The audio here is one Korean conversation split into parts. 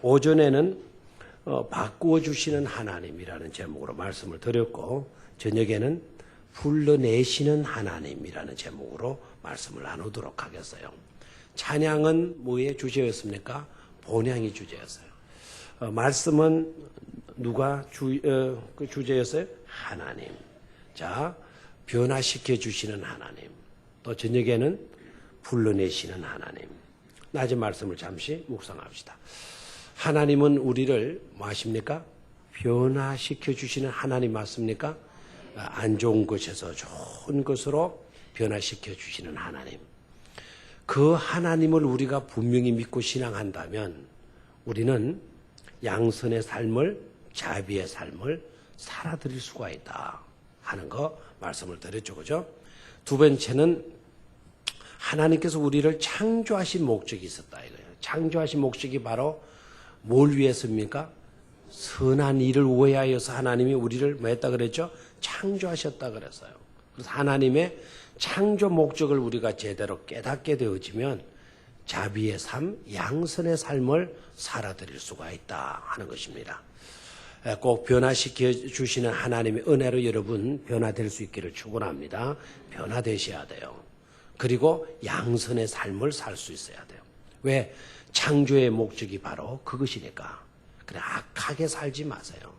오전에는 바꾸어 주시는 하나님이라는 제목으로 말씀을 드렸고 저녁에는 불러내시는 하나님이라는 제목으로 말씀을 나누도록 하겠어요. 찬양은 뭐의 주제였습니까? 본향이 주제였어요. 말씀은 누가 그 주제였어요? 하나님. 자, 변화시켜 주시는 하나님. 또 저녁에는 불러내시는 하나님. 낮에 말씀을 잠시 묵상합시다. 하나님은 우리를 뭐 하십니까? 변화시켜 주시는 하나님 맞습니까? 안 좋은 것에서 좋은 것으로 변화시켜 주시는 하나님. 그 하나님을 우리가 분명히 믿고 신앙한다면 우리는 양선의 삶을, 자비의 삶을 살아드릴 수가 있다 하는 거 말씀을 드렸죠. 그죠? 두 번째는 하나님께서 우리를 창조하신 목적이 있었다 이거예요. 창조하신 목적이 바로 뭘 위해서입니까? 선한 일을 위하여서 하나님이 우리를 뭐 했다 그랬죠? 창조하셨다 그랬어요. 그래서 하나님의 창조 목적을 우리가 제대로 깨닫게 되어지면 자비의 삶, 양선의 삶을 살아드릴 수가 있다 하는 것입니다. 꼭 변화시켜 주시는 하나님의 은혜로 여러분 변화될 수 있기를 축원합니다. 변화되셔야 돼요. 그리고 양선의 삶을 살 수 있어야 돼요. 왜? 창조의 목적이 바로 그것이니까. 그래, 악하게 살지 마세요.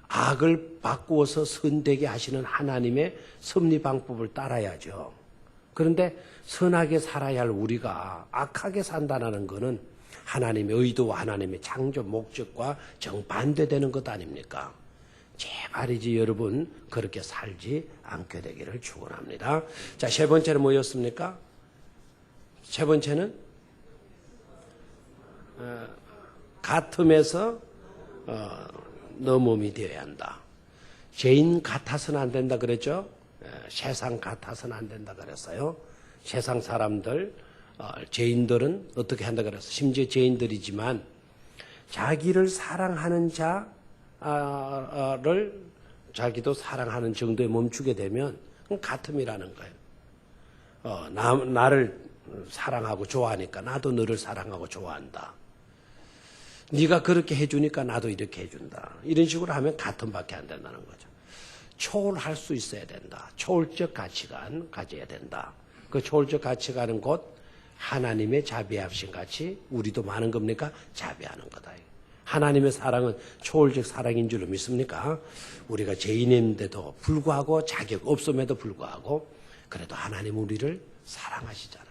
악을 바꾸어서 선되게 하시는 하나님의 섭리 방법을 따라야죠. 그런데 선하게 살아야 할 우리가 악하게 산다는 것은 하나님의 의도와 하나님의 창조 목적과 정반대되는 것 아닙니까? 제발이지 여러분 그렇게 살지 않게 되기를 축원합니다. 자, 세 번째는 뭐였습니까? 세 번째는 같음에서 너 몸이 되어야 한다. 죄인 같아서는 안 된다 그랬죠? 세상 같아서는 안 된다 그랬어요. 세상 사람들, 죄인들은 어떻게 한다 그랬어요? 심지어 죄인들이지만 자기를 사랑하는 자를 자기도 사랑하는 정도에 멈추게 되면 그건 같음이라는 거예요. 나를 사랑하고 좋아하니까 나도 너를 사랑하고 좋아한다. 네가 그렇게 해주니까 나도 이렇게 해준다. 이런 식으로 하면 같음밖에 안 된다는 거죠. 초월할 수 있어야 된다. 초월적 가치관 가져야 된다. 그 초월적 가치관은 곧 하나님의 자비하신 같이 우리도 많은 겁니까? 자비하는 거다. 하나님의 사랑은 초월적 사랑인 줄로 믿습니까? 우리가 죄인인데도 불구하고 자격 없음에도 불구하고 그래도 하나님 우리를 사랑하시잖아요.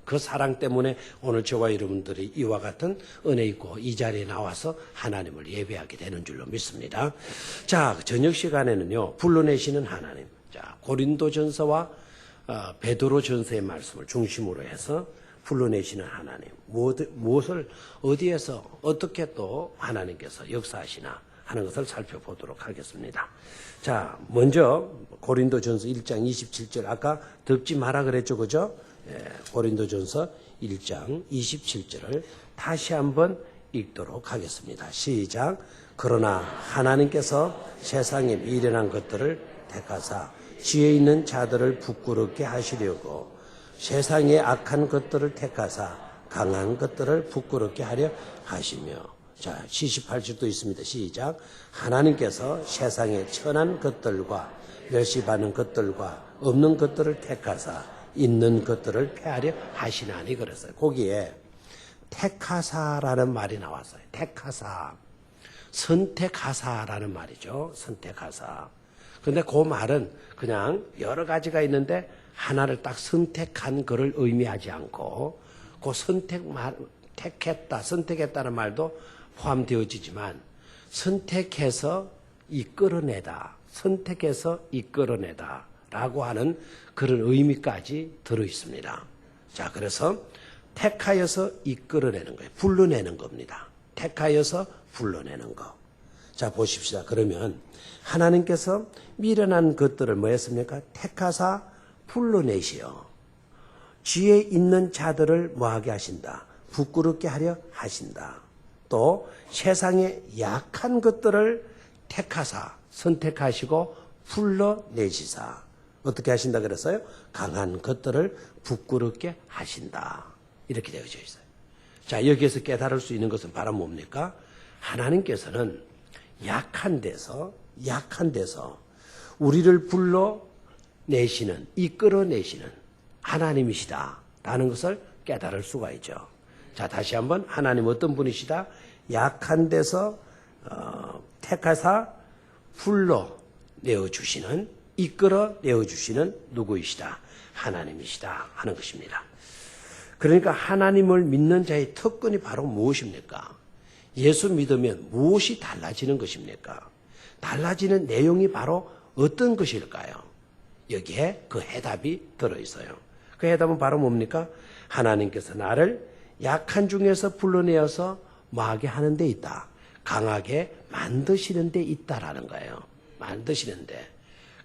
그 사랑 때문에 오늘 저와 여러분들이 이와 같은 은혜 있고 이 자리에 나와서 하나님을 예배하게 되는 줄로 믿습니다. 자, 저녁 시간에는요, 불러내시는 하나님. 자, 고린도전서와 베드로전서의 말씀을 중심으로 해서 불러내시는 하나님. 무엇을 어디에서 어떻게 또 하나님께서 역사하시나 하는 것을 살펴보도록 하겠습니다. 자, 먼저 고린도전서 1장 27절 아까 덮지 마라 그랬죠. 그죠? 고린도전서 1장 27절을 다시 한번 읽도록 하겠습니다. 시작. 그러나 하나님께서 세상에 미련한 것들을 택하사 지혜 있는 자들을 부끄럽게 하시려고 세상의 악한 것들을 택하사 강한 것들을 부끄럽게 하려 하시며. 자, 78절도 있습니다. 시작. 하나님께서 세상의 천한 것들과 멸시받는 것들과 없는 것들을 택하사 있는 것들을 폐하려 하시나니 그랬어요. 거기에 택하사라는 말이 나왔어요. 택하사. 선택하사라는 말이죠. 선택하사. 근데 그 말은 그냥 여러 가지가 있는데 하나를 딱 선택한 것을 의미하지 않고 그 선택했다는 말도 포함되어지지만 선택해서 이끌어내다. 선택해서 이끌어내다. 라고 하는 그런 의미까지 들어있습니다. 자, 그래서 택하여서 이끌어내는 거예요. 불러내는 겁니다. 택하여서 불러내는 거. 자, 보십시다. 그러면 하나님께서 미련한 것들을 뭐 했습니까? 택하사 불러내시어 지혜 있는 자들을 뭐하게 하신다? 부끄럽게 하려 하신다. 또 세상의 약한 것들을 택하사 선택하시고 불러내시사 어떻게 하신다 그랬어요? 강한 것들을 부끄럽게 하신다. 이렇게 되어져 있어요. 자, 여기에서 깨달을 수 있는 것은 바로 뭡니까? 하나님께서는 약한 데서 우리를 불러내시는, 이끌어내시는 하나님이시다라는 것을 깨달을 수가 있죠. 자, 다시 한번 하나님 어떤 분이시다? 약한 데서 택하사 불러내어주시는, 이끌어내어주시는 누구이시다? 하나님이시다 하는 것입니다. 그러니까 하나님을 믿는 자의 특권이 바로 무엇입니까? 예수 믿으면 무엇이 달라지는 것입니까? 달라지는 내용이 바로 어떤 것일까요? 여기에 그 해답이 들어있어요. 그 해답은 바로 뭡니까? 하나님께서 나를 약한 중에서 불러내어서 뭐하게 하는 데 있다. 강하게 만드시는 데 있다라는 거예요. 만드시는데.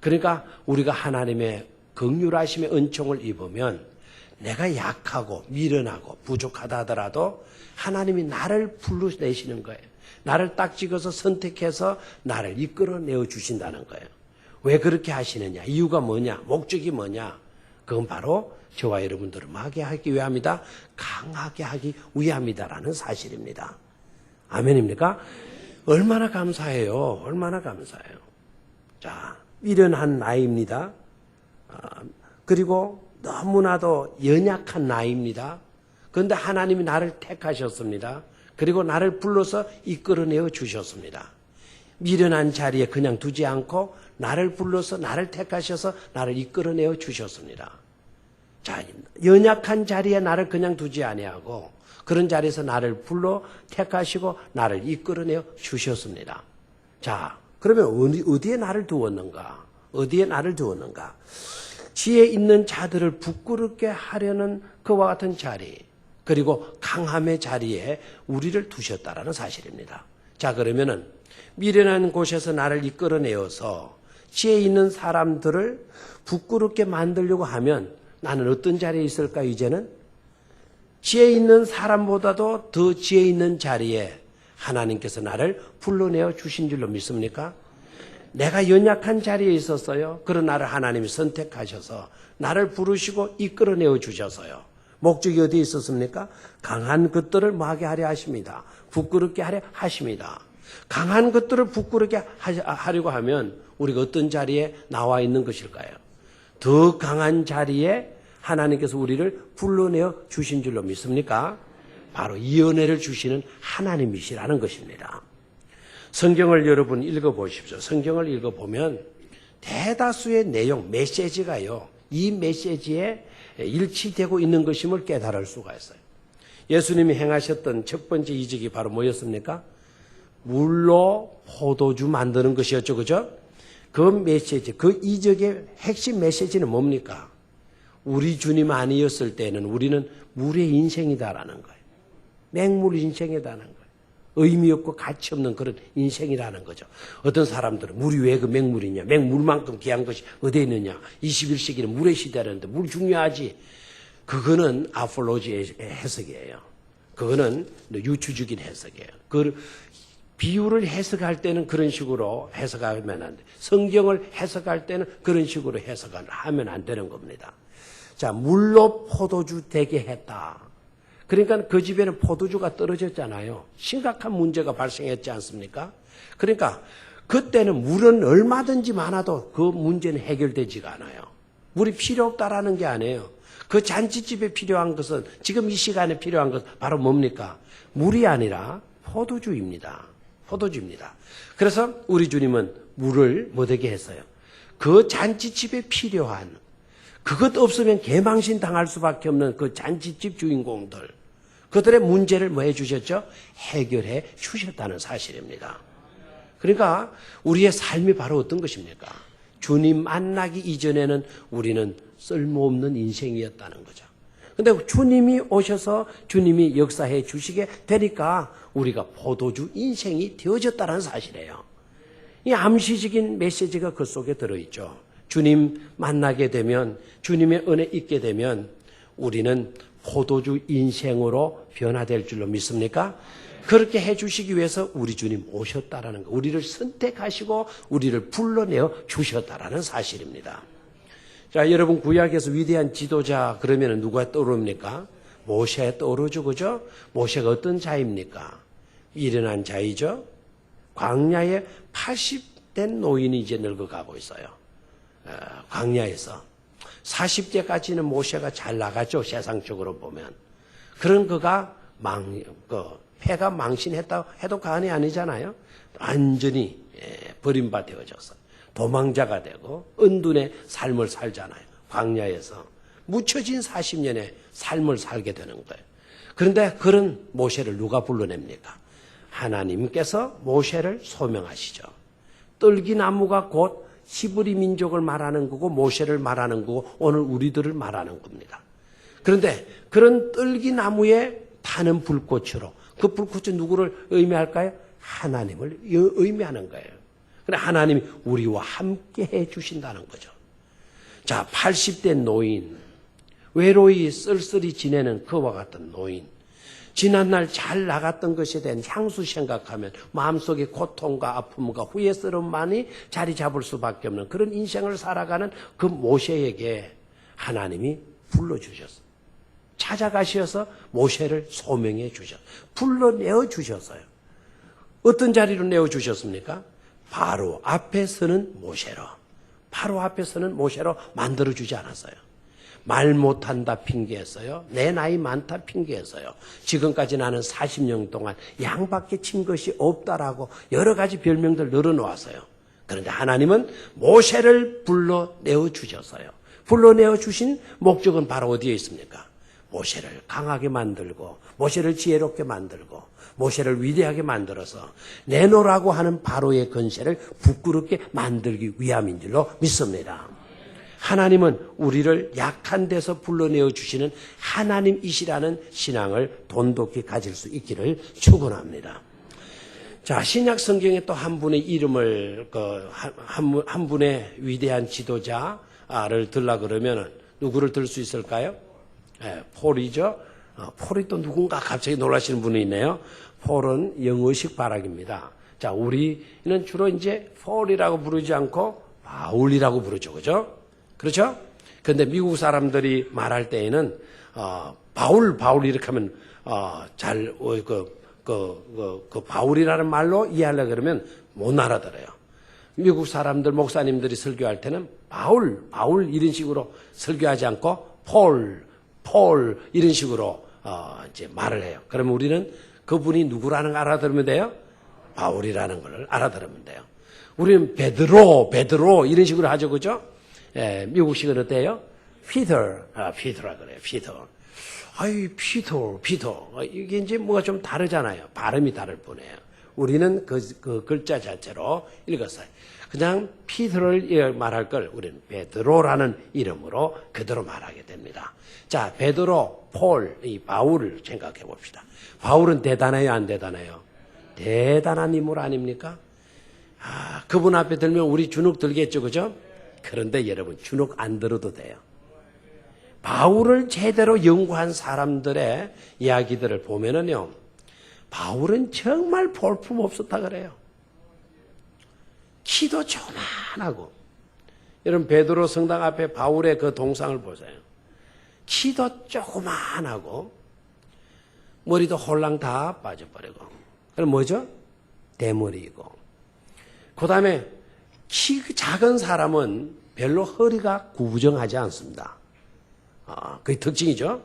그러니까 우리가 하나님의 긍휼하심의 은총을 입으면 내가 약하고 미련하고 부족하다 하더라도 하나님이 나를 불러내시는 거예요. 나를 딱 찍어서 선택해서 나를 이끌어내어 주신다는 거예요. 왜 그렇게 하시느냐? 이유가 뭐냐? 목적이 뭐냐? 그건 바로 저와 여러분들을 뭐하게 하기 위함이다? 강하게 하기 위함이다라는 사실입니다. 아멘입니까? 얼마나 감사해요. 얼마나 감사해요. 자, 미련한 나이입니다. 그리고 너무나도 연약한 나이입니다. 그런데 하나님이 나를 택하셨습니다. 그리고 나를 불러서 이끌어내어 주셨습니다. 미련한 자리에 그냥 두지 않고 나를 불러서 나를 택하셔서 나를 이끌어내어 주셨습니다. 자, 연약한 자리에 나를 그냥 두지 아니하고 그런 자리에서 나를 불러 택하시고 나를 이끌어내어 주셨습니다. 자, 그러면 어디에 나를 두었는가? 어디에 나를 두었는가? 지혜 있는 자들을 부끄럽게 하려는 그와 같은 자리, 그리고 강함의 자리에 우리를 두셨다라는 사실입니다. 자, 그러면은 미련한 곳에서 나를 이끌어내어서 지혜 있는 사람들을 부끄럽게 만들려고 하면 나는 어떤 자리에 있을까? 이제는 지혜 있는 사람보다도 더 지혜 있는 자리에 하나님께서 나를 불러내어 주신 줄로 믿습니까? 내가 연약한 자리에 있었어요. 그런 나를 하나님이 선택하셔서 나를 부르시고 이끌어내어 주셔서요. 목적이 어디에 있었습니까? 강한 것들을 뭐하게 하려 하십니다. 부끄럽게 하려 하십니다. 강한 것들을 부끄럽게 하려고 하면 우리가 어떤 자리에 나와 있는 것일까요? 더 강한 자리에 하나님께서 우리를 불러내어 주신 줄로 믿습니까? 바로 이 은혜를 주시는 하나님이시라는 것입니다. 성경을 여러분 읽어보십시오. 성경을 읽어보면 대다수의 내용, 메시지가요, 이 메시지에 일치되고 있는 것임을 깨달을 수가 있어요. 예수님이 행하셨던 첫 번째 이적이 바로 뭐였습니까? 물로 포도주 만드는 것이었죠. 그죠? 그 메시지, 그 이적의 핵심 메시지는 뭡니까? 우리 주님 아니었을 때는 우리는 물의 인생이다라는 거예요. 맹물 인생이다라는 거예요. 의미 없고 가치 없는 그런 인생이라는 거죠. 어떤 사람들은 물이 왜 그 맹물이냐? 맹물만큼 귀한 것이 어디에 있느냐? 21세기는 물의 시대라는데 물 중요하지. 그거는 아폴로지의 해석이에요. 그거는 유추적인 해석이에요. 그 비유를 해석할 때는 그런 식으로 해석하면 안 돼. 성경을 해석할 때는 그런 식으로 해석하면 안 되는 겁니다. 자, 물로 포도주 되게 했다. 그러니까 그 집에는 포도주가 떨어졌잖아요. 심각한 문제가 발생했지 않습니까? 그러니까 그때는 물은 얼마든지 많아도 그 문제는 해결되지가 않아요. 물이 필요 없다라는 게 아니에요. 그 잔치집에 필요한 것은, 지금 이 시간에 필요한 것은 바로 뭡니까? 물이 아니라 포도주입니다. 포도주입니다. 그래서 우리 주님은 물을 못되게 했어요. 그 잔치집에 필요한, 그것 없으면 개망신 당할 수밖에 없는 그 잔치집 주인공들, 그들의 문제를 뭐 해주셨죠? 해결해 주셨다는 사실입니다. 그러니까 우리의 삶이 바로 어떤 것입니까? 주님 만나기 이전에는 우리는 쓸모없는 인생이었다는 거죠. 그런데 주님이 오셔서 주님이 역사해 주시게 되니까 우리가 포도주 인생이 되어졌다는 사실이에요. 이 암시적인 메시지가 그 속에 들어있죠. 주님 만나게 되면, 주님의 은혜 있게 되면 우리는 포도주 인생으로 변화될 줄로 믿습니까? 그렇게 해주시기 위해서 우리 주님 오셨다라는 거, 우리를 선택하시고 우리를 불러내어 주셨다라는 사실입니다. 자, 여러분 구약에서 위대한 지도자 그러면 누가 떠오릅니까? 모세 떠오르죠, 그죠? 모세가 어떤 자입니까? 미련한 자이죠? 광야에 80된 노인이 이제 늙어가고 있어요. 광야에서. 40대까지는 모세가 잘 나갔죠, 세상적으로 보면. 그런 그가 패가 망신했다 해도 과언이 아니잖아요. 완전히 버림받아져서 도망자가 되고 은둔의 삶을 살잖아요. 광야에서 묻혀진 40년의 삶을 살게 되는 거예요. 그런데 그런 모세를 누가 불러냅니까? 하나님께서 모세를 소명하시죠. 떨기나무가 곧 히브리 민족을 말하는 거고 모세를 말하는 거고 오늘 우리들을 말하는 겁니다. 그런데 그런 떨기나무에 타는 불꽃으로 그 불꽃은 누구를 의미할까요? 하나님을 의미하는 거예요. 그래 하나님이 우리와 함께 해 주신다는 거죠. 자, 80대 노인, 외로이 쓸쓸히 지내는 그와 같은 노인, 지난날 잘 나갔던 것에 대한 향수 생각하면 마음속에 고통과 아픔과 후회스러움만이 자리 잡을 수밖에 없는 그런 인생을 살아가는 그 모세에게 하나님이 불러주셨어요. 찾아가셔서 모세를 소명해 주셨어요. 불러내어 주셨어요. 어떤 자리로 내어주셨습니까? 바로 앞에 서는 모세로. 바로 앞에 서는 모세로 만들어주지 않았어요. 말 못한다 핑계했어요. 내 나이 많다 핑계했어요. 지금까지 나는 40년 동안 양밖에 친 것이 없다라고 여러 가지 별명들 늘어놓았어요. 그런데 하나님은 모세를 불러내어 주셨어요. 불러내어 주신 목적은 바로 어디에 있습니까? 모세를 강하게 만들고 모세를 지혜롭게 만들고 모세를 위대하게 만들어서 내놓으라고 하는 바로의 건세를 부끄럽게 만들기 위함인 줄로 믿습니다. 하나님은 우리를 약한 데서 불러내어 주시는 하나님이시라는 신앙을 돈독히 가질 수 있기를 축원합니다. 자, 신약 성경에 또 한 분의 이름을 한 분의 위대한 지도자를 들라 그러면은 누구를 들 수 있을까요? 폴이죠. 폴이 또 누군가 갑자기 놀라시는 분이 있네요. 폴은 영어식 발악입니다. 자, 우리는 주로 이제 폴이라고 부르지 않고 바울이라고 부르죠. 그죠? 그렇죠? 그런데 미국 사람들이 말할 때에는, 바울 이렇게 하면, 바울이라는 말로 이해하려고 그러면 못 알아들어요. 미국 사람들, 목사님들이 설교할 때는 바울 이런 식으로 설교하지 않고 폴 이런 식으로 이제 말을 해요. 그러면 우리는 그분이 누구라는 걸 알아들으면 돼요? 바울이라는 걸 알아들으면 돼요. 우리는 베드로 이런 식으로 하죠, 그죠? 미국식은 어때요? 피터라 그래요. 피터. 피터. 이게 이제 뭐가 좀 다르잖아요. 발음이 다를 뿐이에요. 우리는 그 글자 자체로 읽었어요. 그냥 피터를 말할 걸 우리는 베드로라는 이름으로 그대로 말하게 됩니다. 자, 베드로, 폴, 이 바울을 생각해 봅시다. 바울은 대단해요, 안 대단해요? 대단한 인물 아닙니까? 그분 앞에 들면 우리 주눅 들겠죠, 그죠? 그런데 여러분, 주눅 안 들어도 돼요. 바울을 제대로 연구한 사람들의 이야기들을 보면은요, 바울은 정말 볼품 없었다 그래요. 키도 조만하고. 여러분, 베드로 성당 앞에 바울의 그 동상을 보세요. 키도 조그만하고 머리도 홀랑 다 빠져버리고. 그럼 뭐죠? 대머리이고. 그 다음에 키 작은 사람은 별로 허리가 구부정하지 않습니다. 그게 특징이죠.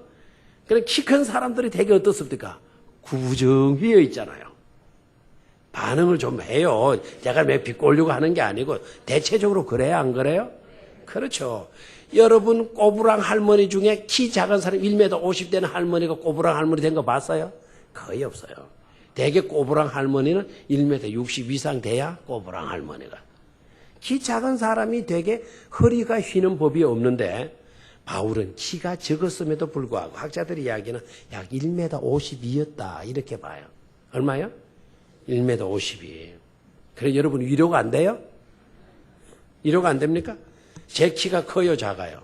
그럼 키 큰 사람들이 되게 어떻습니까? 구부정 휘어 있잖아요. 반응을 좀 해요. 제가 매 비꼬려고 하는 게 아니고 대체적으로 그래요, 안 그래요? 그렇죠. 여러분 꼬부랑 할머니 중에 키 작은 사람 1m 50 되는 할머니가 꼬부랑 할머니 된 거 봤어요? 거의 없어요. 대개 꼬부랑 할머니는 1m 60 이상 돼야 꼬부랑 할머니가. 키 작은 사람이 되게 허리가 휘는 법이 없는데 바울은 키가 적었음에도 불구하고 학자들의 이야기는 약 1m 52였다 이렇게 봐요. 얼마요? 1m 52. 그래 여러분 위로가 안 돼요? 위로가 안 됩니까? 제 키가 커요, 작아요?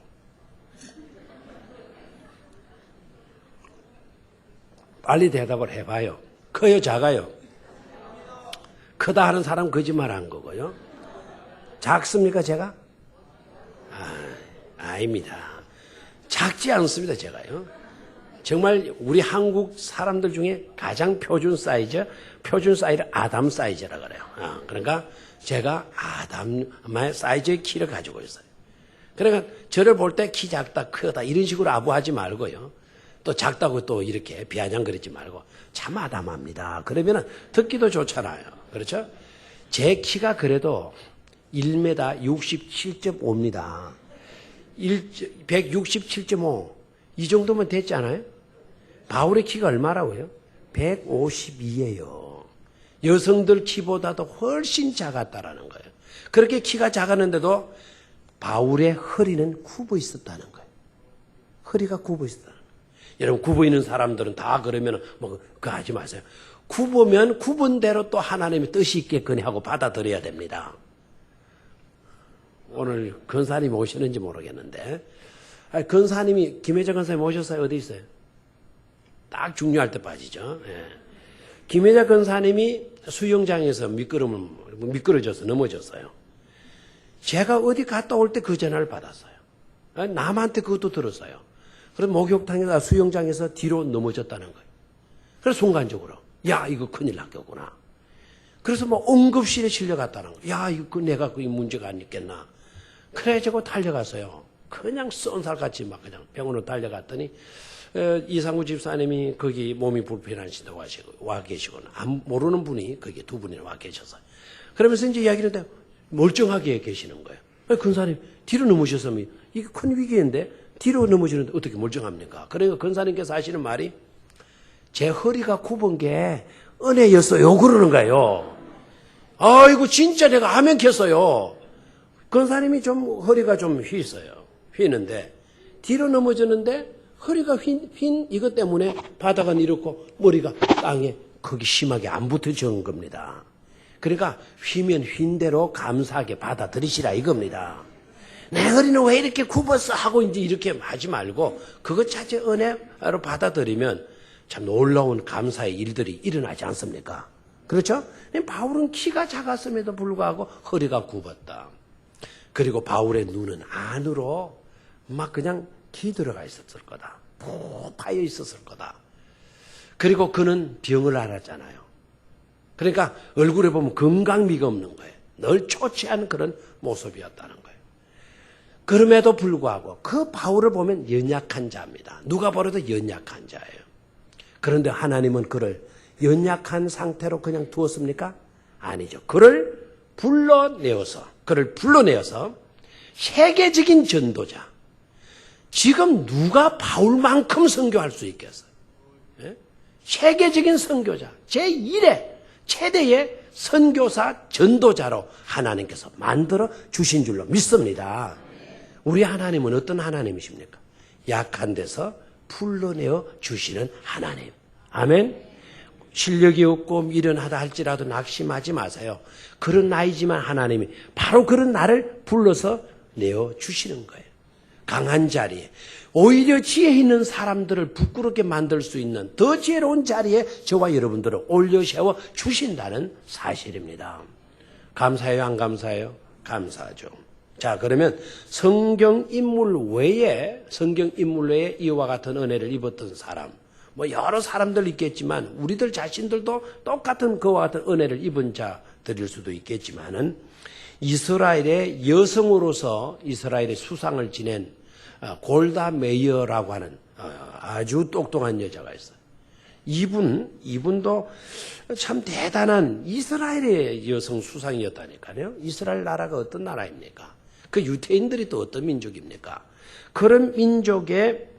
빨리 대답을 해봐요. 커요, 작아요? 크다 하는 사람 거짓말한 거고요. 작습니까, 제가? 아닙니다. 작지 않습니다, 제가요. 정말 우리 한국 사람들 중에 가장 표준 사이즈를 아담 사이즈라 그래요. 그러니까 제가 아담의 사이즈의 키를 가지고 있어요. 그러니까 저를 볼 때 키 작다, 크다 이런 식으로 아부하지 말고요. 또 작다고 또 이렇게 비아냥거리지 말고 참 아담합니다. 그러면 듣기도 좋잖아요. 그렇죠? 제 키가 그래도 1m 67.5입니다. 167.5 이 정도면 됐지 않아요? 바울의 키가 얼마라고요? 152예요. 여성들 키보다도 훨씬 작았다라는 거예요. 그렇게 키가 작았는데도 바울의 허리는 굽어 있었다는 거예요. 허리가 굽어 있었다는 거예요. 여러분 굽어 있는 사람들은 다 그러면 그거 하지 마세요. 굽으면 굽은 대로 또 하나님의 뜻이 있겠거니 하고 받아들여야 됩니다. 오늘 근사님이 오시는지 모르겠는데 근사님이 김혜자 근사님 오셨어요? 어디 있어요? 딱 중요할 때 빠지죠. 예. 김혜자 근사님이 수영장에서 미끄러져서 넘어졌어요. 제가 어디 갔다 올 때 그 전화를 받았어요. 남한테 그것도 들었어요. 그래서 목욕탕에서 수영장에서 뒤로 넘어졌다는 거예요. 그래서 순간적으로 야 이거 큰일 났겠구나. 그래서 응급실에 실려갔다는 거예요. 야 이거 내가 그 문제가 안 있겠나. 그래가지고 달려갔어요. 그냥 쏜살같이 막 그냥 병원으로 달려갔더니 이상구 집사님이 거기 몸이 불편하시다고 와 계시고 모르는 분이 거기 두 분이 와 계셨어요. 그러면서 이제 이야기를 했는데 멀쩡하게 계시는 거예요. 근사님 뒤로 넘으셨으면 이게 큰 위기인데 뒤로 넘어지는데 어떻게 멀쩡합니까? 그러니까 근사님께서 하시는 말이 제 허리가 굽은 게 은혜였어요. 그러는 거예요. 아이고 진짜 내가 아멘켰어요. 근사님이 좀 허리가 좀 휘는데 뒤로 넘어졌는데 허리가 휜 이것 때문에 바닥은 이렇고 머리가 땅에 거기 심하게 안 붙어진 겁니다. 그러니까 휘면 휜 대로 감사하게 받아들이시라 이겁니다. 내 허리는 왜 이렇게 굽었어 하고 이제 이렇게 하지 말고 그것 자체 은혜로 받아들이면 참 놀라운 감사의 일들이 일어나지 않습니까? 그렇죠? 바울은 키가 작았음에도 불구하고 허리가 굽었다. 그리고 바울의 눈은 안으로 막 그냥 기 들어가 있었을 거다. 푹 파여 있었을 거다. 그리고 그는 병을 앓았잖아요. 그러니까 얼굴에 보면 건강미가 없는 거예요. 늘 초췌한 그런 모습이었다는 거예요. 그럼에도 불구하고 그 바울을 보면 연약한 자입니다. 누가 보려도 연약한 자예요. 그런데 하나님은 그를 연약한 상태로 그냥 두었습니까? 아니죠. 그를 불러내어서 세계적인 전도자. 지금 누가 바울만큼 선교할 수 있겠어요? 예? 세계적인 선교자. 제1의 최대의 선교사 전도자로 하나님께서 만들어 주신 줄로 믿습니다. 우리 하나님은 어떤 하나님이십니까? 약한 데서 불러내어 주시는 하나님. 아멘. 실력이 없고 미련하다 할지라도 낙심하지 마세요. 그런 나이지만 하나님이 바로 그런 나를 불러서 내어 주시는 거예요. 강한 자리에 오히려 지혜 있는 사람들을 부끄럽게 만들 수 있는 더 지혜로운 자리에 저와 여러분들을 올려 세워 주신다는 사실입니다. 감사해요, 안 감사해요? 감사하죠. 자, 그러면 성경 인물 외에 이와 같은 은혜를 입었던 사람, 여러 사람들 있겠지만 우리들 자신들도 똑같은 그와 같은 은혜를 입은 자들일 수도 있겠지만은 이스라엘의 여성으로서 이스라엘의 수상을 지낸 골다 메이어라고 하는 아주 똑똑한 여자가 있어요. 이분도 참 대단한 이스라엘의 여성 수상이었다니까요. 이스라엘 나라가 어떤 나라입니까? 그 유태인들이 또 어떤 민족입니까? 그런 민족의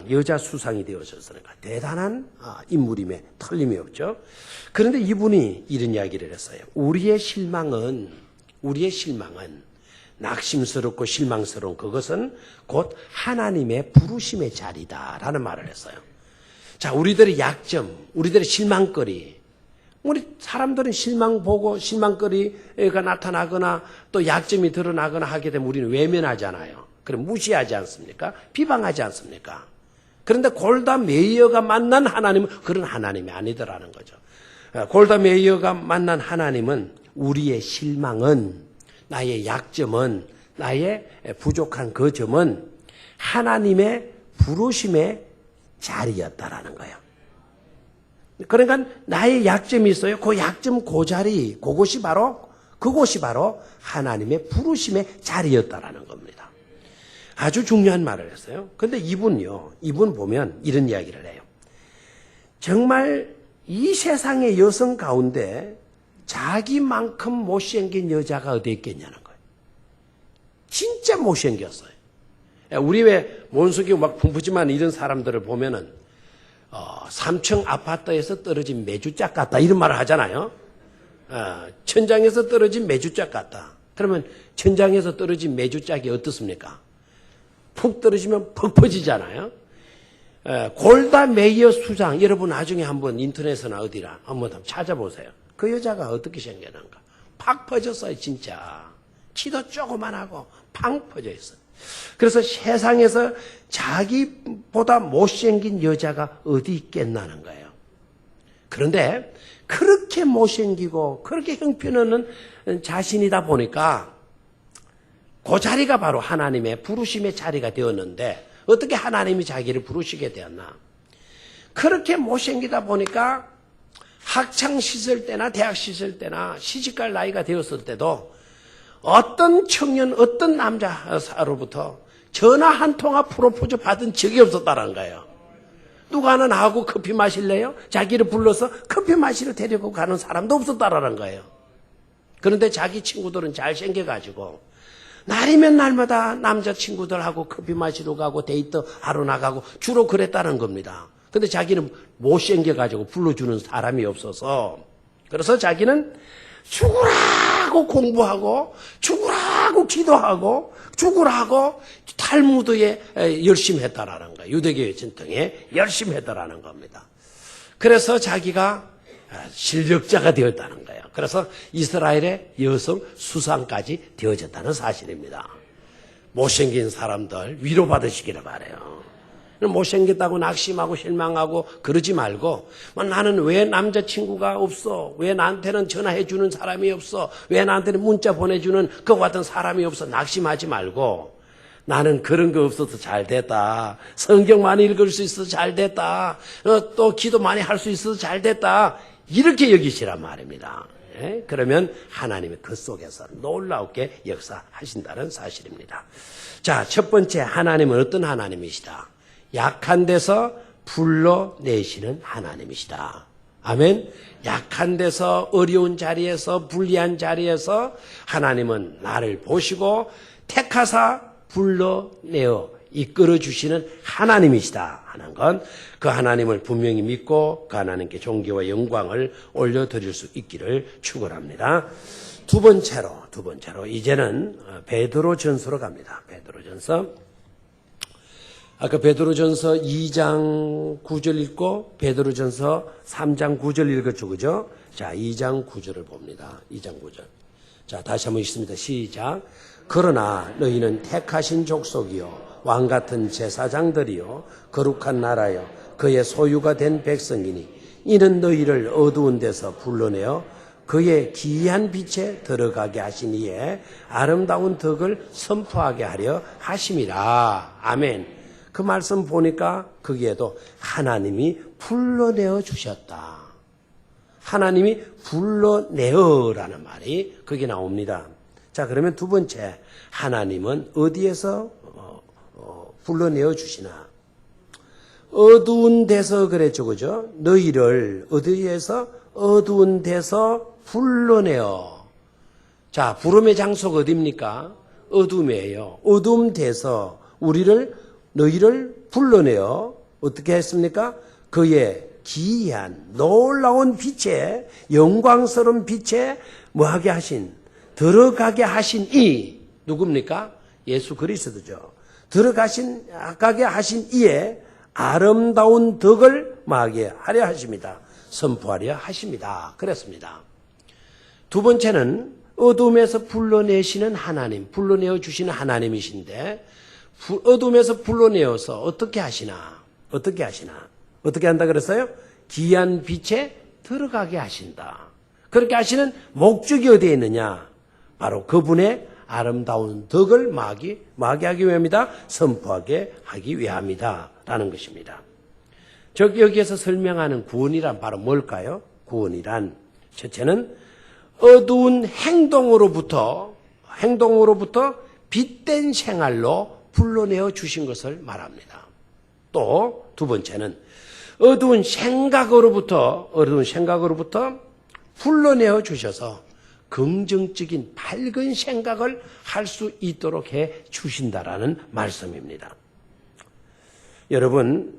여자 수상이 되어졌으니까 대단한 인물임에 틀림이 없죠. 그런데 이분이 이런 이야기를 했어요. 우리의 실망은 낙심스럽고 실망스러운 그것은 곧 하나님의 부르심의 자리다라는 말을 했어요. 자, 우리들의 약점, 우리들의 실망거리. 우리 사람들은 실망 보고 실망거리가 나타나거나 또 약점이 드러나거나 하게 되면 우리는 외면하잖아요. 그럼 무시하지 않습니까? 비방하지 않습니까? 그런데 골다 메이어가 만난 하나님은 그런 하나님이 아니더라는 거죠. 골다 메이어가 만난 하나님은 우리의 실망은, 나의 약점은, 나의 부족한 그 점은 하나님의 부르심의 자리였다라는 거예요. 그러니까 나의 약점이 있어요. 그 약점, 그 자리, 그것이 바로 하나님의 부르심의 자리였다라는 겁니다. 아주 중요한 말을 했어요. 근데 이분 보면 이런 이야기를 해요. 정말 이 세상의 여성 가운데 자기만큼 못생긴 여자가 어디 있겠냐는 거예요. 진짜 못생겼어요. 우리 왜 몬숙이 막 풍부지만 이런 사람들을 보면은 3층 아파트에서 떨어진 메주짝 같다 이런 말을 하잖아요. 천장에서 떨어진 메주짝 같다. 그러면 천장에서 떨어진 메주짝이 어떻습니까? 푹 떨어지면 퍽 퍼지잖아요. 골다 메이어 수장, 여러분 나중에 한번 인터넷이나 어디라 한번 찾아보세요. 그 여자가 어떻게 생겼는가? 팍 퍼졌어요, 진짜. 키도 조그만하고 팍 퍼져 있어요. 그래서 세상에서 자기보다 못생긴 여자가 어디 있겠나는 거예요. 그런데 그렇게 못생기고 그렇게 형편없는 자신이다 보니까 그 자리가 바로 하나님의 부르심의 자리가 되었는데 어떻게 하나님이 자기를 부르시게 되었나? 그렇게 못생기다 보니까 학창 시절 때나 대학 시절 때나 시집갈 나이가 되었을 때도 어떤 청년, 어떤 남자로부터 전화 한 통화 프로포즈 받은 적이 없었다는 거예요. 누가 하나 나하고 커피 마실래요? 자기를 불러서 커피 마시러 데리고 가는 사람도 없었다라는 거예요. 그런데 자기 친구들은 잘생겨가지고 날이면 날마다 남자친구들하고 커피 마시러 가고 데이트 하러 나가고 주로 그랬다는 겁니다. 근데 자기는 못생겨가지고 불러주는 사람이 없어서 그래서 자기는 죽으라고 공부하고 죽으라고 기도하고 죽으라고 탈무드에 열심히 했다라는 거예요. 유대교의 전통에 열심히 했다라는 겁니다. 그래서 자기가 실력자가 되었다는 거예요. 그래서 이스라엘의 여성 수상까지 되어졌다는 사실입니다. 못생긴 사람들 위로받으시기를 바라요. 못생겼다고 낙심하고 실망하고 그러지 말고 나는 왜 남자친구가 없어? 왜 나한테는 전화해 주는 사람이 없어? 왜 나한테는 문자 보내주는 그와 같은 사람이 없어? 낙심하지 말고 나는 그런 거 없어서 잘 됐다. 성경 많이 읽을 수 있어서 잘 됐다. 또 기도 많이 할 수 있어서 잘 됐다. 이렇게 여기시란 말입니다. 그러면 하나님이 그 속에서 놀랍게 역사하신다는 사실입니다. 자, 첫 번째 하나님은 어떤 하나님이시다? 약한 데서 불러내시는 하나님이시다. 아멘. 약한 데서 어려운 자리에서 불리한 자리에서 하나님은 나를 보시고 택하사 불러내어 이끌어 주시는 하나님이시다 하는 건 그 하나님을 분명히 믿고 그 하나님께 존귀와 영광을 올려드릴 수 있기를 축원합니다. 두 번째로 이제는 베드로전서로 갑니다. 베드로전서. 아까 베드로전서 2장 9절 읽고 베드로전서 3장 9절 읽었죠. 그죠? 자, 2장 9절을 봅니다. 2장 9절. 자, 다시 한번 읽습니다. 시작. 그러나 너희는 택하신 족속이요 왕같은 제사장들이요 거룩한 나라요 그의 소유가 된 백성이니 이는 너희를 어두운 데서 불러내어 그의 기이한 빛에 들어가게 하신 이에 아름다운 덕을 선포하게 하려 하심이라. 아멘. 그 말씀 보니까 거기에도 하나님이 불러내어 주셨다. 하나님이 불러내어라는 말이 거기 나옵니다. 자, 그러면 두 번째, 하나님은 어디에서 불러내어 주시나? 어두운 데서 그랬죠, 그죠? 너희를 어디에서? 어두운 데서 불러내어. 자, 부름의 장소가 어디입니까? 어둠이에요. 어둠 데서 너희를 불러내어 어떻게 했습니까? 그의 기이한 놀라운 빛에 영광스러운 빛에 뭐하게 하신 들어가게 하신 이 누굽니까? 예수 그리스도죠. 들어가게 하신 이에 아름다운 덕을 마하게 하려 하십니다. 선포하려 하십니다. 그랬습니다. 두 번째는 어둠에서 불러내시는 하나님, 불러내어 주시는 하나님이신데 어둠에서 불러내어서 어떻게 하시나? 어떻게 한다 그랬어요? 기이한 빛에 들어가게 하신다. 그렇게 하시는 목적이 어디에 있느냐? 바로 그분의 아름다운 덕을 마하게 하기 위함이다. 선포하게 하기 위함이다. 라는 것입니다. 여기에서 설명하는 구원이란 바로 뭘까요? 구원이란 첫째는 어두운 행동으로부터 빛된 생활로 불러내어 주신 것을 말합니다. 또 두 번째는 어두운 생각으로부터 불러내어 주셔서 긍정적인 밝은 생각을 할 수 있도록 해 주신다라는 말씀입니다. 여러분,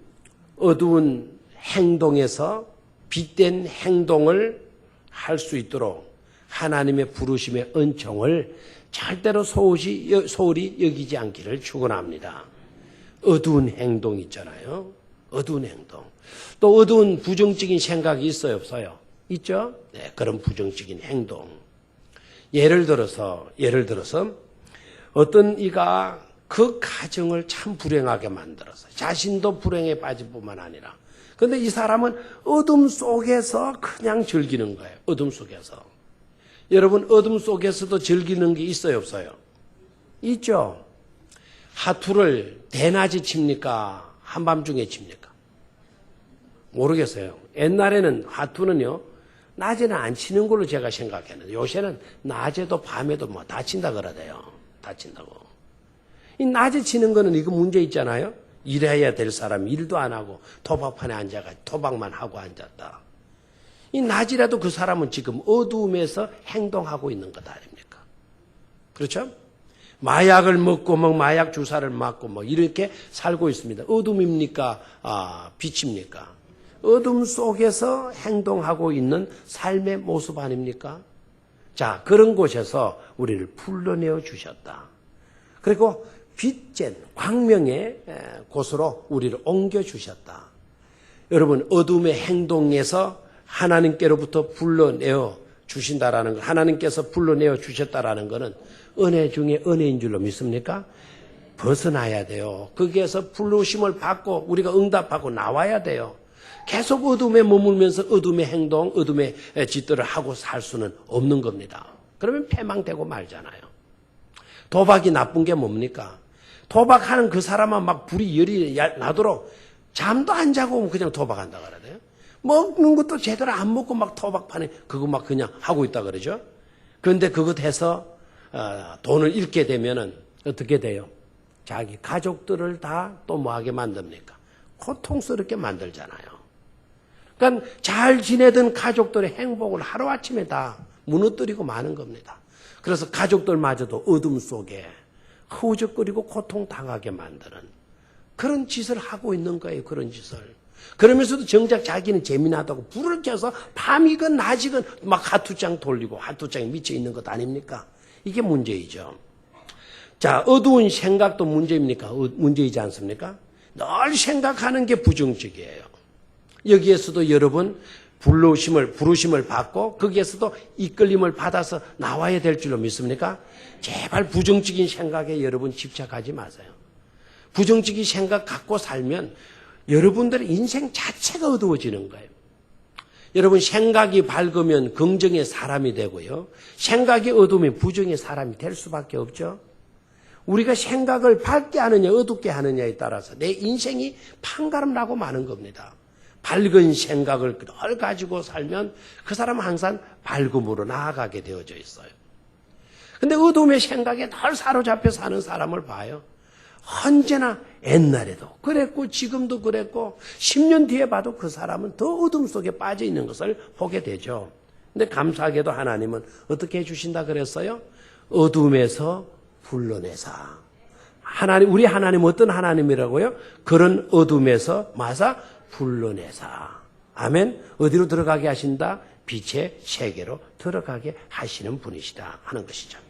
어두운 행동에서 빛된 행동을 할 수 있도록 하나님의 부르심의 은총을 절대로 소홀히 여기지 않기를 축원합니다. 어두운 행동 있잖아요. 어두운 행동. 또 어두운 부정적인 생각이 있어요, 없어요? 있죠? 네, 그런 부정적인 행동. 예를 들어서 어떤 이가 그 가정을 참 불행하게 만들어서 자신도 불행에 빠질 뿐만 아니라 그런데 이 사람은 어둠 속에서 그냥 즐기는 거예요. 어둠 속에서. 여러분, 어둠 속에서도 즐기는 게 있어요, 없어요? 있죠. 하투를 대낮에 칩니까? 한밤중에 칩니까? 모르겠어요. 옛날에는 하투는요, 낮에는 안 치는 걸로 제가 생각했는데 요새는 낮에도 밤에도 뭐 다 친다 그러대요. 다 친다고. 이 낮에 치는 거는 이거 문제 있잖아요. 일해야 될 사람이 일도 안 하고 도박판에 앉아가지고 도박만 하고 앉았다. 이 낮이라도 그 사람은 지금 어두움에서 행동하고 있는 것 아닙니까? 그렇죠? 마약을 먹고 마약 주사를 맞고 이렇게 살고 있습니다. 어둠입니까? 빛입니까? 어둠 속에서 행동하고 있는 삶의 모습 아닙니까? 자, 그런 곳에서 우리를 불러내어 주셨다. 그리고 빛된 광명의 곳으로 우리를 옮겨 주셨다. 여러분, 어둠의 행동에서 하나님께로부터 불러내어 주신다라는 것, 하나님께서 불러내어 주셨다라는 것은 은혜 중에 은혜인 줄로 믿습니까? 벗어나야 돼요. 거기에서 부르심을 받고 우리가 응답하고 나와야 돼요. 계속 어둠에 머물면서 어둠의 행동, 어둠의 짓들을 하고 살 수는 없는 겁니다. 그러면 패망되고 말잖아요. 도박이 나쁜 게 뭡니까? 도박하는 그 사람은 막 불이 열이 나도록 잠도 안 자고 그냥 도박한다 그러대요. 먹는 것도 제대로 안 먹고 막 도박판에 그거 막 그냥 하고 있다 그러죠. 그런데 그것 해서 돈을 잃게 되면은 어떻게 돼요? 자기 가족들을 다 또 뭐하게 만듭니까? 고통스럽게 만들잖아요. 그러니까 잘 지내던 가족들의 행복을 하루아침에 다 무너뜨리고 마는 겁니다. 그래서 가족들마저도 어둠 속에 허우적거리고 고통당하게 만드는 그런 짓을 하고 있는 거예요. 그런 짓을. 그러면서도 정작 자기는 재미나다고 불을 켜서 밤이건 낮이건 막 하투장 돌리고 하투장에 미쳐 있는 것 아닙니까? 이게 문제이죠. 자, 어두운 생각도 문제입니까? 문제이지 않습니까? 늘 생각하는 게 부정적이에요. 여기에서도 여러분 부르심을 받고 거기에서도 이끌림을 받아서 나와야 될 줄로 믿습니까? 제발 부정적인 생각에 여러분 집착하지 마세요. 부정적인 생각 갖고 살면 여러분들의 인생 자체가 어두워지는 거예요. 여러분, 생각이 밝으면 긍정의 사람이 되고요. 생각이 어두우면 부정의 사람이 될 수밖에 없죠. 우리가 생각을 밝게 하느냐 어둡게 하느냐에 따라서 내 인생이 판가름 나고 마는 겁니다. 밝은 생각을 늘 가지고 살면 그 사람은 항상 밝음으로 나아가게 되어져 있어요. 근데 어둠의 생각에 늘 사로잡혀 사는 사람을 봐요. 언제나 옛날에도 그랬고 지금도 그랬고 10년 뒤에 봐도 그 사람은 더 어둠 속에 빠져 있는 것을 보게 되죠. 근데 감사하게도 하나님은 어떻게 해주신다 그랬어요? 어둠에서 불러내사. 우리 하나님 어떤 하나님이라고요? 그런 어둠에서 마사 불러내사. 아멘. 어디로 들어가게 하신다? 빛의 세계로 들어가게 하시는 분이시다 하는 것이죠.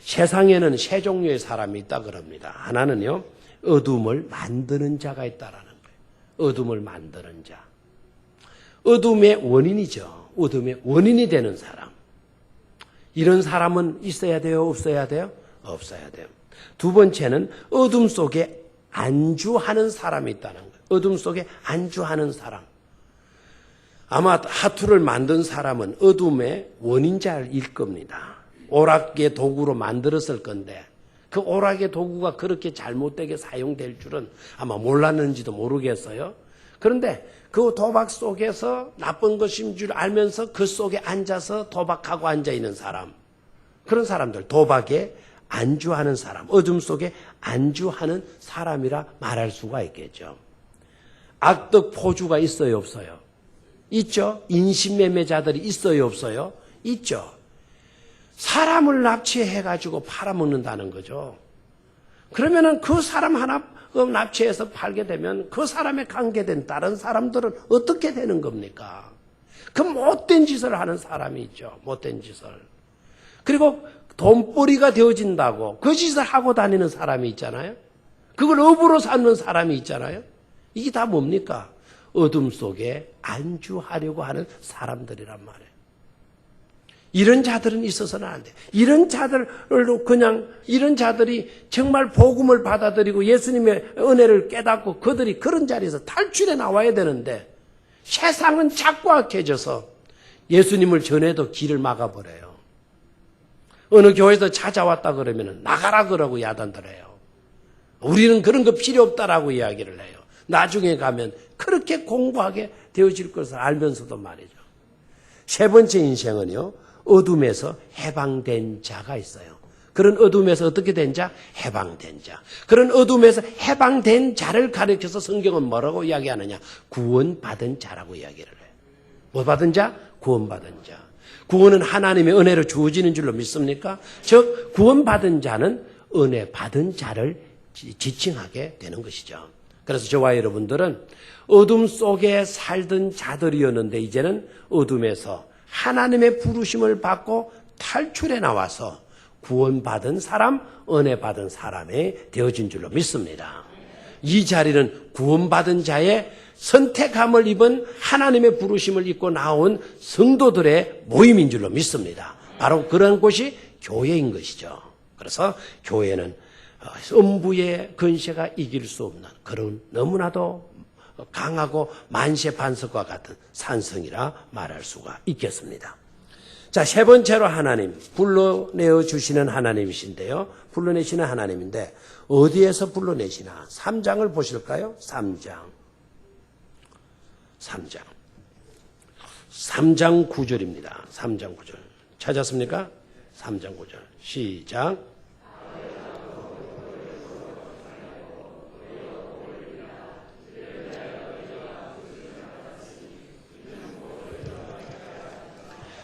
세상에는 세 종류의 사람이 있다 그럽니다. 하나는요, 어둠을 만드는 자가 있다라는 거예요. 어둠을 만드는 자. 어둠의 원인이죠. 어둠의 원인이 되는 사람. 이런 사람은 있어야 돼요? 없어야 돼요? 없어야 돼요. 두 번째는 어둠 속에 안주하는 사람이 있다는 거예요. 어둠 속에 안주하는 사람. 아마 하투를 만든 사람은 어둠의 원인자일 겁니다. 오락의 도구로 만들었을 건데 그 오락의 도구가 그렇게 잘못되게 사용될 줄은 아마 몰랐는지도 모르겠어요. 그런데 그 도박 속에서 나쁜 것인 줄 알면서 그 속에 앉아서 도박하고 앉아있는 사람, 그런 사람들, 도박에 안주하는 사람, 어둠 속에 안주하는 사람이라 말할 수가 있겠죠. 악덕 포주가 있어요, 없어요? 있죠. 인신매매자들이 있어요, 없어요? 있죠. 사람을 납치해가지고 팔아먹는다는 거죠. 그러면은 그 사람 하나 납치해서 팔게 되면 그 사람에 관계된 다른 사람들은 어떻게 되는 겁니까? 그 못된 짓을 하는 사람이 있죠. 못된 짓을. 그리고 돈벌이가 되어진다고 그 짓을 하고 다니는 사람이 있잖아요. 그걸 업으로 삼는 사람이 있잖아요. 이게 다 뭡니까? 어둠 속에 안주하려고 하는 사람들이란 말이에요. 이런 자들은 있어서는 안 돼. 이런 자들로 이런 자들이 정말 복음을 받아들이고 예수님의 은혜를 깨닫고 그들이 그런 자리에서 탈출해 나와야 되는데 세상은 자꾸 악해져서 예수님을 전해도 길을 막아버려요. 어느 교회에서 찾아왔다 그러면 나가라 그러고 야단들어요. 우리는 그런 거 필요 없다라고 이야기를 해요. 나중에 가면 그렇게 공고하게 되어질 것을 알면서도 말이죠. 세 번째 인생은요. 어둠에서 해방된 자가 있어요. 그런 어둠에서 어떻게 된 자? 해방된 자. 그런 어둠에서 해방된 자를 가리켜서 성경은 뭐라고 이야기하느냐? 구원받은 자라고 이야기를 해요. 뭐 받은 자? 구원받은 자. 구원은 하나님의 은혜로 주어지는 줄로 믿습니까? 즉 구원받은 자는 은혜 받은 자를 지칭하게 되는 것이죠. 그래서 저와 여러분들은 어둠 속에 살던 자들이었는데 이제는 어둠에서 하나님의 부르심을 받고 탈출해 나와서 구원받은 사람, 은혜 받은 사람이 되어진 줄로 믿습니다. 이 자리는 구원받은 자의 선택함을 입은 하나님의 부르심을 입고 나온 성도들의 모임인 줄로 믿습니다. 바로 그런 곳이 교회인 것이죠. 그래서 교회는 음부의 근세가 이길 수 없는 그런 너무나도 강하고 만세반석과 같은 산성이라 말할 수가 있겠습니다. 자, 세 번째로 하나님, 불러내어 주시는 하나님이신데요. 불러내시는 하나님인데 어디에서 불러내시나? 3장을 보실까요? 3장 9절입니다. 3장 9절. 찾았습니까? 3장 9절. 시작.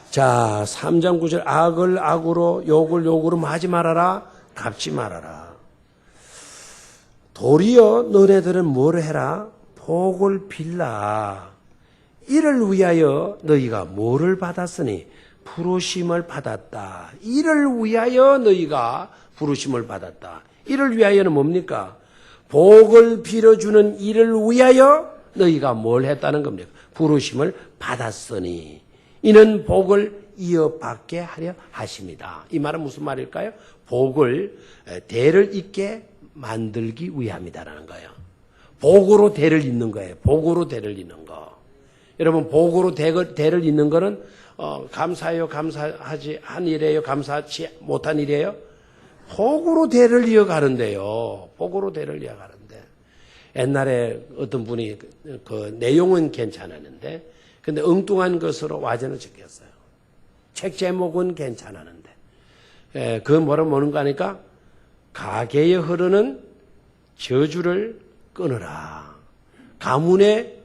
자, 3장 9절. 악을 악으로 욕을 욕으로 하지 말아라. 갚지 말아라. 도리어 너네들은 뭘 해라? 복을 빌라. 이를 위하여 너희가 뭐를 받았으니? 부르심을 받았다. 이를 위하여 너희가 부르심을 받았다. 이를 위하여는 뭡니까? 복을 빌어주는 이를 위하여 너희가 뭘 했다는 겁니까? 부르심을 받았으니. 이는 복을 이어받게 하려 하십니다. 이 말은 무슨 말일까요? 복을 대를 잇게 만들기 위함이다라는 거예요. 복으로 대를 잇는 거예요. 복으로 대를 잇는 거. 여러분 복으로 대를 잇는 거는 감사해요, 감사하지 한 일이에요, 감사하지 못한 일이에요. 복으로 대를 이어가는데요. 복으로 대를 이어가는데 옛날에 어떤 분이 그 내용은 괜찮았는데 근데 엉뚱한 것으로 와전을 적혔어요. 책 제목은 괜찮았는데 그 뭐라고 뭐는가 하니까 가게에 흐르는 저주를 끊어라. 가문에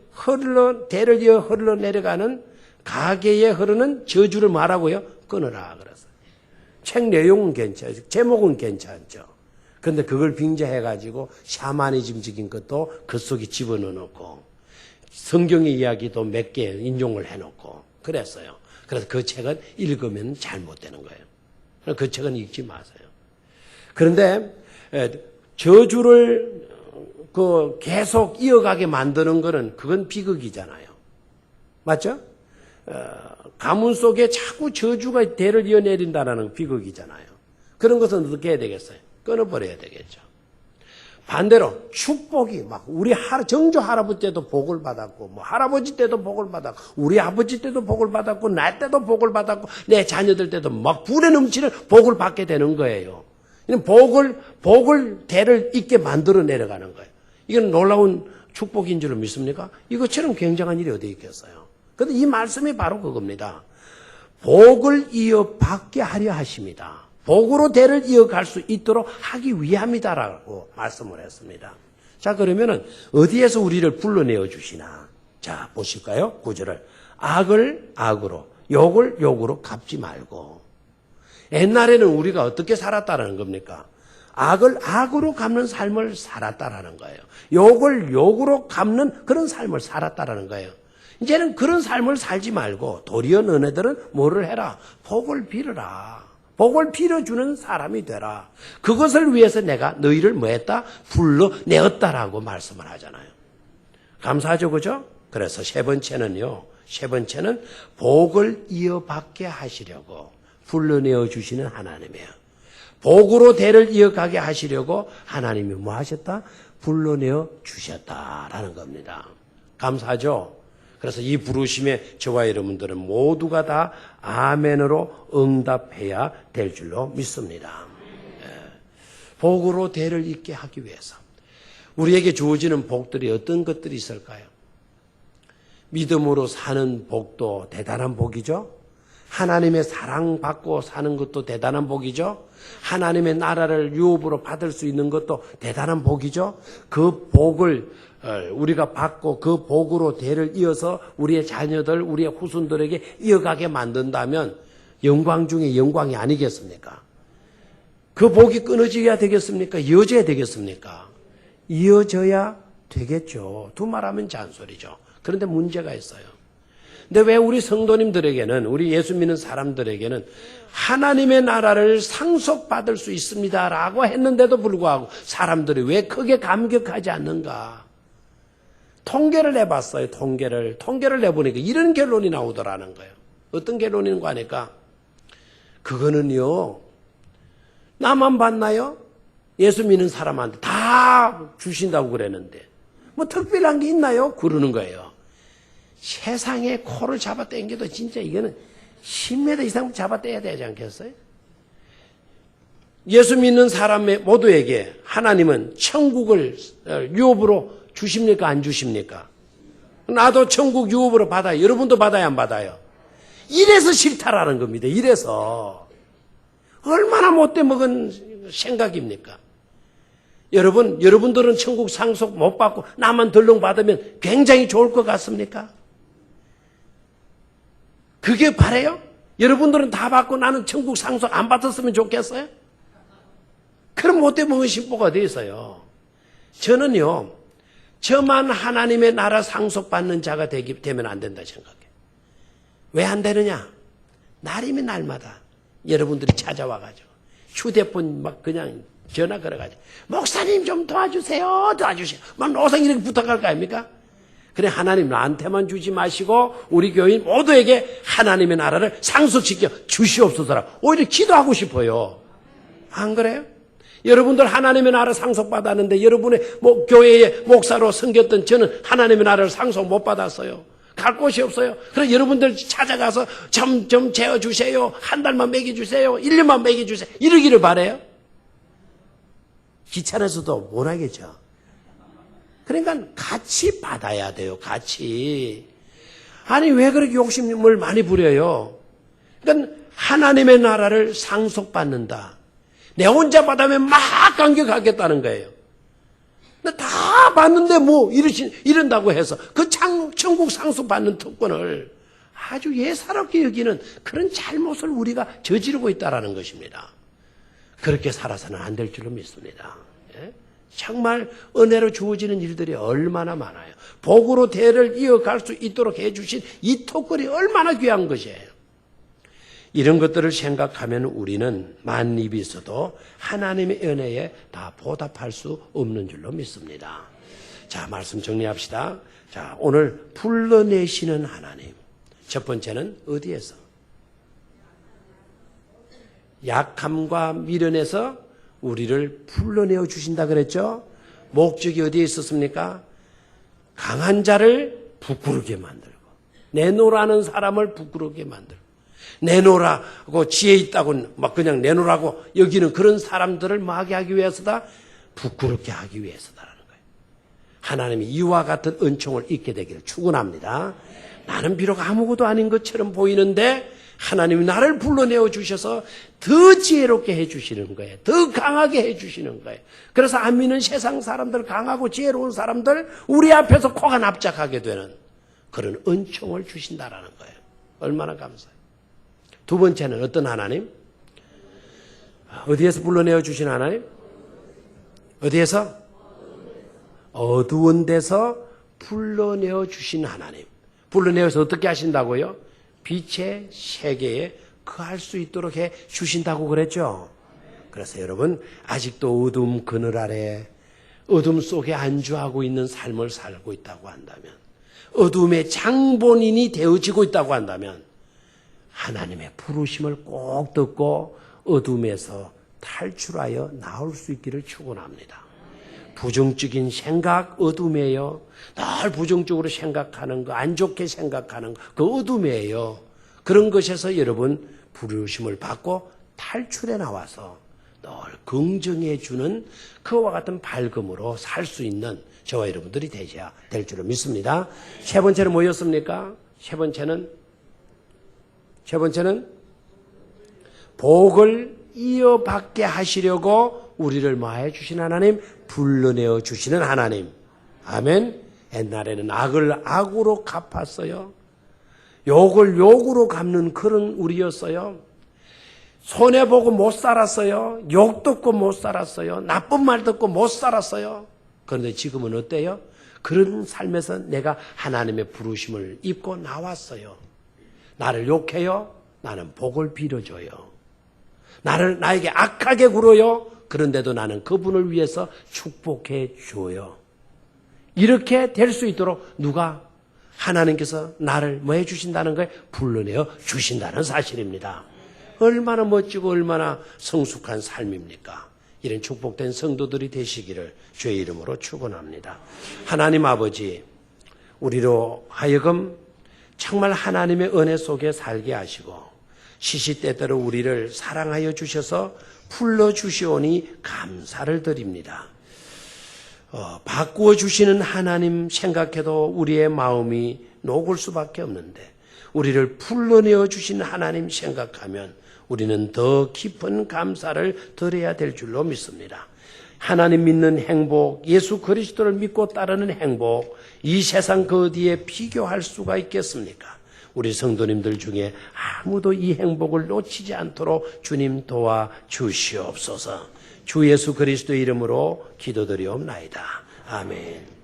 대를 이어 흘러내려가는 가게에 흐르는 저주를 말하고요. 끊어라. 그래서 책 내용은 괜찮죠. 제목은 괜찮죠. 그런데 그걸 빙자해가지고 샤머니즘적인 것도 그 속에 집어넣어놓고 성경의 이야기도 몇 개 인용을 해놓고 그랬어요. 그래서 그 책은 읽으면 잘못되는 거예요. 그 책은 읽지 마세요. 그런데 저주를 계속 이어가게 만드는 거는 그건 비극이잖아요. 맞죠? 가문 속에 자꾸 저주가 대를 이어내린다는 비극이잖아요. 그런 것은 어떻게 해야 되겠어요? 끊어버려야 되겠죠. 반대로 축복이 막 우리 정조 할아버지 때도 복을 받았고 뭐 할아버지 때도 복을 받았고 우리 아버지 때도 복을 받았고 나 때도 복을 받았고 내 자녀들 때도 막 불에 넘치는 복을 받게 되는 거예요. 복을 대를 잇게 만들어 내려가는 거예요. 이건 놀라운 축복인 줄로 믿습니까? 이것처럼 굉장한 일이 어디 있겠어요? 그런데 이 말씀이 바로 그겁니다. 복을 이어받게 하려 하십니다. 복으로 대를 이어갈 수 있도록 하기 위함이다라고 말씀을 했습니다. 자, 그러면은 어디에서 우리를 불러내어 주시나? 자, 보실까요? 9절을. 악을 악으로, 욕을 욕으로 갚지 말고. 옛날에는 우리가 어떻게 살았다는 겁니까? 악을 악으로 갚는 삶을 살았다라는 거예요. 욕을 욕으로 갚는 그런 삶을 살았다라는 거예요. 이제는 그런 삶을 살지 말고 도리어 너네들은 뭐를 해라? 복을 빌어라. 복을 빌어주는 사람이 되라. 그것을 위해서 내가 너희를 뭐 했다? 불러내었다라고 말씀을 하잖아요. 감사하죠, 그죠? 그래서 세 번째는 복을 이어받게 하시려고 불러내어 주시는 하나님이에요. 복으로 대를 이어가게 하시려고 하나님이 뭐 하셨다? 불러내어 주셨다라는 겁니다. 감사하죠? 그래서 이 부르심에 저와 여러분들은 모두가 다 아멘으로 응답해야 될 줄로 믿습니다. 복으로 대를 잇게 하기 위해서 우리에게 주어지는 복들이 어떤 것들이 있을까요? 믿음으로 사는 복도 대단한 복이죠. 하나님의 사랑받고 사는 것도 대단한 복이죠. 하나님의 나라를 유업으로 받을 수 있는 것도 대단한 복이죠. 그 복을 우리가 받고 그 복으로 대를 이어서 우리의 자녀들, 우리의 후손들에게 이어가게 만든다면 영광 중에 영광이 아니겠습니까? 그 복이 끊어져야 되겠습니까? 이어져야 되겠습니까? 이어져야 되겠죠. 두 말하면 잔소리죠. 그런데 문제가 있어요. 근데 왜 우리 성도님들에게는, 우리 예수 믿는 사람들에게는 하나님의 나라를 상속받을 수 있습니다라고 했는데도 불구하고 사람들이 왜 크게 감격하지 않는가? 통계를 내봤어요. 통계를 내보니까 이런 결론이 나오더라는 거예요. 어떤 결론인가 하니까 그거는요, 나만 봤나요? 예수 믿는 사람한테 다 주신다고 그랬는데 뭐 특별한 게 있나요? 그러는 거예요. 세상에 코를 잡아 당겨도 진짜 이거는 10m 이상 잡아 떼야 되지 않겠어요? 예수 믿는 사람 모두에게 하나님은 천국을 유업으로 주십니까? 안 주십니까? 나도 천국 유업으로 받아요. 여러분도 받아야 안 받아요? 이래서 싫다라는 겁니다. 이래서. 얼마나 못돼 먹은 생각입니까? 여러분들은 천국 상속 못 받고 나만 덜렁 받으면 굉장히 좋을 것 같습니까? 그게 바래요? 여러분들은 다 받고 나는 천국 상속 안 받았으면 좋겠어요? 그럼 못돼 먹은 심보가 어디 있어요? 저는요, 저만 하나님의 나라 상속받는 자가 되면 안 된다 생각해요. 왜 안 되느냐? 날이면 날마다 여러분들이 찾아와가지고 휴대폰 막 그냥 전화 걸어가지고 목사님 좀 도와주세요. 막 노상 이렇게 부탁할 거 아닙니까? 그래, 하나님 나한테만 주지 마시고 우리 교인 모두에게 하나님의 나라를 상속시켜 주시옵소서라. 오히려 기도하고 싶어요. 안 그래요? 여러분들 하나님의 나라 상속받았는데 여러분의 교회의 목사로 섬겼던 저는 하나님의 나라를 상속 못 받았어요. 갈 곳이 없어요. 그래서 여러분들 찾아가서 좀 재워주세요. 한 달만 먹여주세요. 1년만 먹여주세요. 이러기를 바라요. 귀찮아서도 못 하겠죠. 그러니까 같이 받아야 돼요. 같이. 아니 왜 그렇게 욕심을 많이 부려요? 그러니까 하나님의 나라를 상속받는다. 내 혼자 받으면 막 감격하겠다는 거예요. 근데 다 받는데 뭐 이런다고 해서 그 천국 상속받는 특권을 아주 예사롭게 여기는 그런 잘못을 우리가 저지르고 있다는 것입니다. 그렇게 살아서는 안 될 줄로 믿습니다. 예? 정말 은혜로 주어지는 일들이 얼마나 많아요. 복으로 대를 이어갈 수 있도록 해주신 이 특권이 얼마나 귀한 것이에요. 이런 것들을 생각하면 우리는 만입이 있어도 하나님의 은혜에 다 보답할 수 없는 줄로 믿습니다. 자, 말씀 정리합시다. 자, 오늘 불러내시는 하나님. 첫 번째는 어디에서? 약함과 미련에서 우리를 불러내어 주신다 그랬죠? 목적이 어디에 있었습니까? 강한 자를 부끄럽게 만들고 내놓으라는 사람을 부끄럽게 만들고 내놓으라고 지혜 있다고 막 그냥 내놓으라고 여기는 그런 사람들을 뭐 하게 하기 위해서다? 부끄럽게 하기 위해서다라는 거예요. 하나님이 이와 같은 은총을 잊게 되기를 축원합니다. 나는 비록 아무것도 아닌 것처럼 보이는데 하나님이 나를 불러내어 주셔서 더 지혜롭게 해주시는 거예요. 더 강하게 해주시는 거예요. 그래서 안 믿는 세상 사람들, 강하고 지혜로운 사람들 우리 앞에서 코가 납작하게 되는 그런 은총을 주신다라는 거예요. 얼마나 감사해요. 두 번째는 어떤 하나님? 어디에서 불러내어 주신 하나님? 어디에서? 어두운 데서 불러내어 주신 하나님. 불러내어서 어떻게 하신다고요? 빛의 세계에 거할 수 있도록 해 주신다고 그랬죠. 그래서 여러분 아직도 어둠 그늘 아래 어둠 속에 안주하고 있는 삶을 살고 있다고 한다면, 어둠의 장본인이 되어지고 있다고 한다면 하나님의 부르심을 꼭 듣고 어둠에서 탈출하여 나올 수 있기를 축원합니다. 부정적인 생각 어둠이에요. 늘 부정적으로 생각하는 거, 안 좋게 생각하는 거, 그 어둠이에요. 그런 것에서 여러분 부르심을 받고 탈출해 나와서 늘 긍정해 주는 그와 같은 밝음으로 살 수 있는 저와 여러분들이 되셔야 될 줄을 믿습니다. 세 번째는 뭐였습니까? 세 번째는 복을 이어받게 하시려고 우리를 뭐해 주신 하나님? 불러내어 주시는 하나님. 아멘. 옛날에는 악을 악으로 갚았어요. 욕을 욕으로 갚는 그런 우리였어요. 손해보고 못 살았어요. 욕 듣고 못 살았어요. 나쁜 말 듣고 못 살았어요. 그런데 지금은 어때요? 그런 삶에서 내가 하나님의 부르심을 입고 나왔어요. 나를 욕해요? 나는 복을 빌어줘요. 나에게 악하게 굴어요? 그런데도 나는 그분을 위해서 축복해 줘요. 이렇게 될 수 있도록 누가? 하나님께서 나를 뭐 해주신다는 거예요? 불러내어 주신다는 사실입니다. 얼마나 멋지고 얼마나 성숙한 삶입니까? 이런 축복된 성도들이 되시기를 주의 이름으로 축원합니다. 하나님 아버지, 우리로 하여금 정말 하나님의 은혜 속에 살게 하시고 시시때때로 우리를 사랑하여 주셔서 불러주시오니 감사를 드립니다. 바꾸어 주시는 하나님 생각해도 우리의 마음이 녹을 수밖에 없는데, 우리를 불러내어 주신 하나님 생각하면 우리는 더 깊은 감사를 드려야 될 줄로 믿습니다. 하나님 믿는 행복, 예수 그리스도를 믿고 따르는 행복, 이 세상 그 어디에 비교할 수가 있겠습니까? 우리 성도님들 중에 아무도 이 행복을 놓치지 않도록 주님 도와 주시옵소서. 주 예수 그리스도의 이름으로 기도드리옵나이다. 아멘.